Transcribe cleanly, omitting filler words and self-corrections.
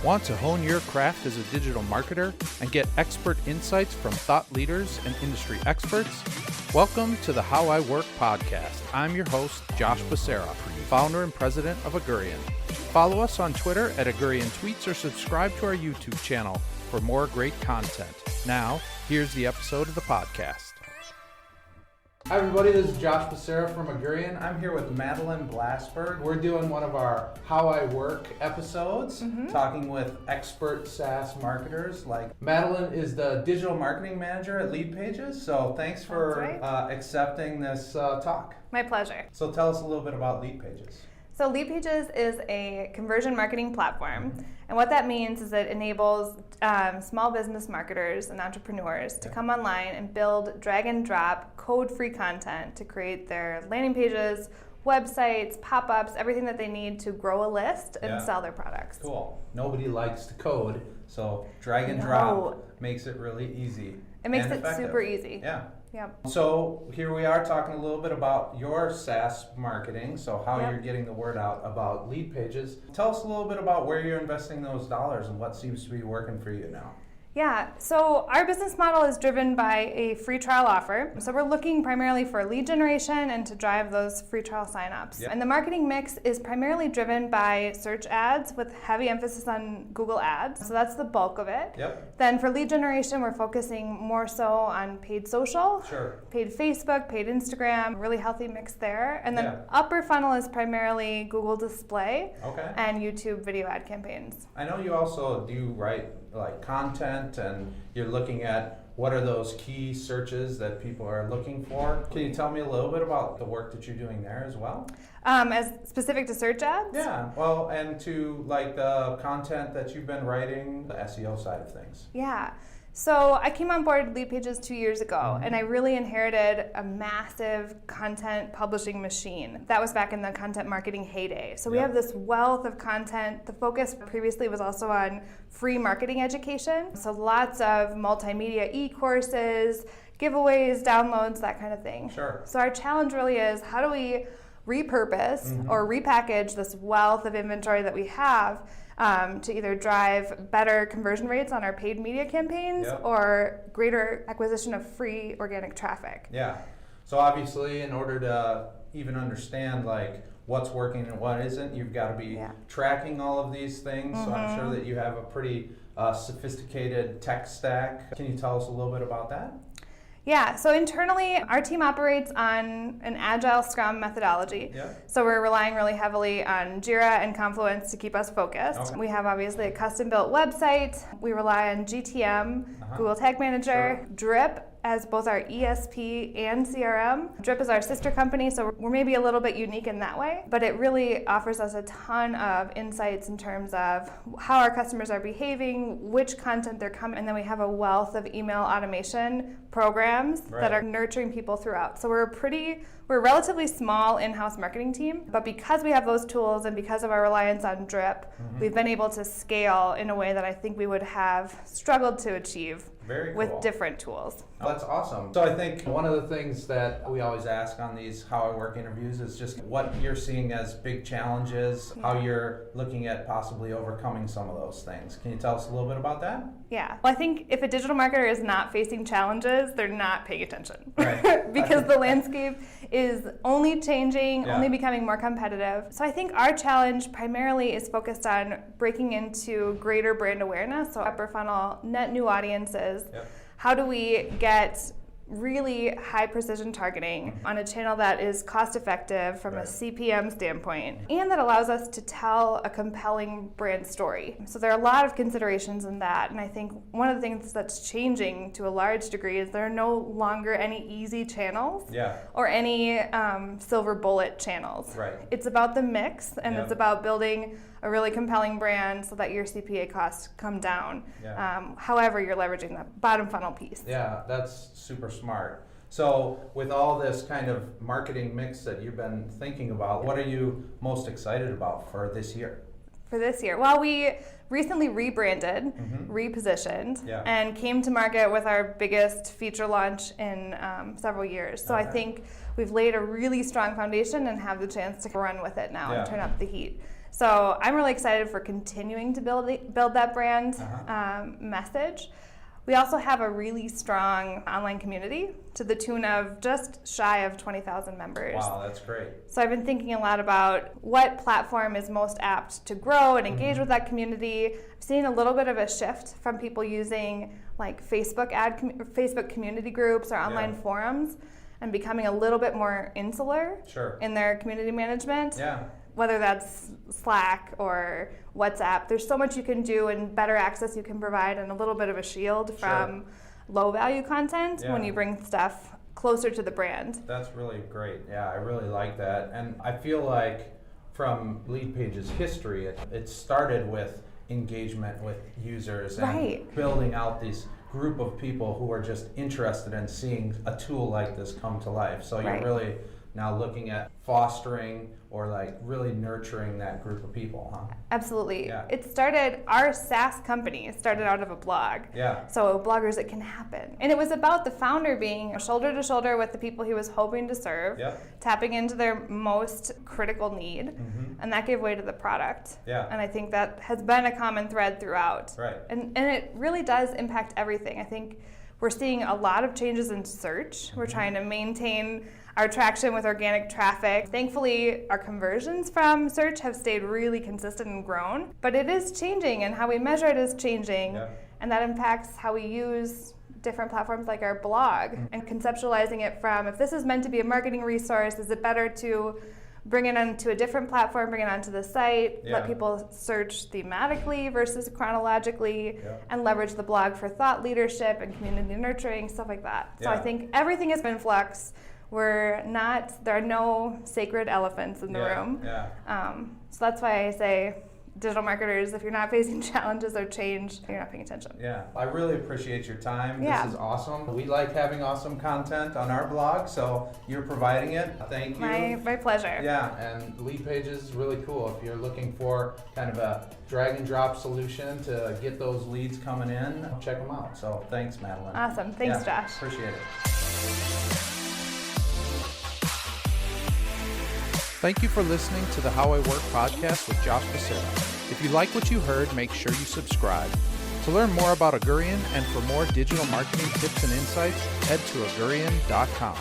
Want to hone your craft as a digital marketer and get expert insights from thought leaders and industry experts? Welcome to the How I Work podcast. I'm your host, Josh Becerra, founder and president of Agurian. Follow us on Twitter at Agurian Tweets or subscribe to our YouTube channel for more great content. Now, here's the episode of the podcast. Hi everybody, this is Josh Becerra from Agurian. I'm here with Madeline Blasberg. We're doing one of our How I Work episodes, talking with expert SaaS marketers. Like Madeline is the digital marketing manager at Leadpages, so thanks for accepting this talk. My pleasure. So tell us a little bit about Leadpages. So Leadpages is a conversion marketing platform, and what that means is it enables small business marketers and entrepreneurs to come online and build drag and drop code-free content to create their landing pages, websites, pop-ups, everything that they need to grow a list and sell their products. Cool. Nobody likes to code, so drag and drop makes it really easy. It makes it super easy. Yeah. Yep. So here we are talking a little bit about your SaaS marketing, so how you're getting the word out about Leadpages. Tell us a little bit about where you're investing those dollars and what seems to be working for you now. Yeah, so our business model is driven by a free trial offer. So we're looking primarily for lead generation and to drive those free trial signups. And the marketing mix is primarily driven by search ads with heavy emphasis on Google Ads. So that's the bulk of it. Then for lead generation, we're focusing more so on paid social, paid Facebook, paid Instagram, really healthy mix there. And then upper funnel is primarily Google display and YouTube video ad campaigns. I know you also do write like content, and you're looking at what are those key searches that people are looking for. Can you tell me a little bit about the work that you're doing there as well? As specific to search ads? Yeah, well, and to like the content that you've been writing, the SEO side of things. Yeah. So I came on board Leadpages 2 years ago, and I really inherited a massive content publishing machine. That was back in the content marketing heyday. So we have this wealth of content. The focus previously was also on free marketing education. So lots of multimedia e-courses, giveaways, downloads, that kind of thing. So our challenge really is, how do we repurpose or repackage this wealth of inventory that we have to either drive better conversion rates on our paid media campaigns or greater acquisition of free organic traffic. Yeah. So obviously, in order to even understand like what's working and what isn't, you've got to be tracking all of these things. So I'm sure that you have a pretty sophisticated tech stack. Can you tell us a little bit about that? Yeah, so internally, our team operates on an agile Scrum methodology. So we're relying really heavily on Jira and Confluence to keep us focused. We have obviously a custom-built website. We rely on GTM, Google Tag Manager, Drip as both our ESP and CRM. Drip is our sister company, so we're maybe a little bit unique in that way, but it really offers us a ton of insights in terms of how our customers are behaving, which content they're coming, and then we have a wealth of email automation programs that are nurturing people throughout. So we're a relatively small in-house marketing team, but because we have those tools and because of our reliance on Drip, we've been able to scale in a way that I think we would have struggled to achieve with different tools. That's awesome. So I think one of the things that we always ask on these How I Work interviews is just what you're seeing as big challenges, how you're looking at possibly overcoming some of those things. Can you tell us a little bit about that? Yeah. Well, I think if a digital marketer is not facing challenges, they're not paying attention. Because the landscape is only changing, only becoming more competitive. So I think our challenge primarily is focused on breaking into greater brand awareness, so upper funnel, net new audiences. How do we get really high precision targeting on a channel that is cost effective from a CPM standpoint and that allows us to tell a compelling brand story. So there are a lot of considerations in that, and I think one of the things that's changing to a large degree is there are no longer any easy channels or any silver bullet channels. It's about the mix, and it's about building a really compelling brand so that your CPA costs come down. However, you're leveraging the bottom funnel piece. Yeah, that's super smart. So with all this kind of marketing mix that you've been thinking about, what are you most excited about for this year? For this year? Well, we recently rebranded, repositioned, and came to market with our biggest feature launch in several years. So I think we've laid a really strong foundation and have the chance to run with it now and turn up the heat. So I'm really excited for continuing to build that brand message. We also have a really strong online community to the tune of just shy of 20,000 members. Wow, that's great. So I've been thinking a lot about what platform is most apt to grow and engage with that community. I've seen a little bit of a shift from people using like Facebook community groups or online forums and becoming a little bit more insular in their community management. Yeah. Whether that's Slack or WhatsApp, there's so much you can do and better access you can provide and a little bit of a shield from low value content when you bring stuff closer to the brand. That's really great. Yeah, I really like that. And I feel like from Leadpages' history, it started with engagement with users and building out this group of people who are just interested in seeing a tool like this come to life. So you're really now looking at fostering or like really nurturing that group of people, huh? Absolutely. Yeah. Our SaaS company started out of a blog. Yeah. So Bloggers It Can Happen. And it was about the founder being shoulder to shoulder with the people he was hoping to serve, tapping into their most critical need, and that gave way to the product. Yeah. And I think that has been a common thread throughout. Right. And it really does impact everything. I think we're seeing a lot of changes in search. We're trying to maintain our traction with organic traffic. Thankfully, our conversions from search have stayed really consistent and grown, but it is changing and how we measure it is changing, and that impacts how we use different platforms like our blog and conceptualizing it from, if this is meant to be a marketing resource, is it better to bring it onto a different platform, bring it onto the site, let people search thematically versus chronologically, and leverage the blog for thought leadership and community nurturing, stuff like that. So I think everything has been in flux. There are no sacred elephants in the room. So that's why I say, digital marketers, if you're not facing challenges or change, you're not paying attention. Yeah, I really appreciate your time. This is awesome. We like having awesome content on our blog, so you're providing it. Thank you. My pleasure. Yeah, and Leadpages is really cool. If you're looking for kind of a drag and drop solution to get those leads coming in, check them out. So thanks, Madeline. Awesome. Thanks, Josh. Appreciate it. Thank you for listening to the How I Work podcast with Josh Becerra. If you like what you heard, make sure you subscribe. To learn more about Augurian and for more digital marketing tips and insights, head to augurian.com.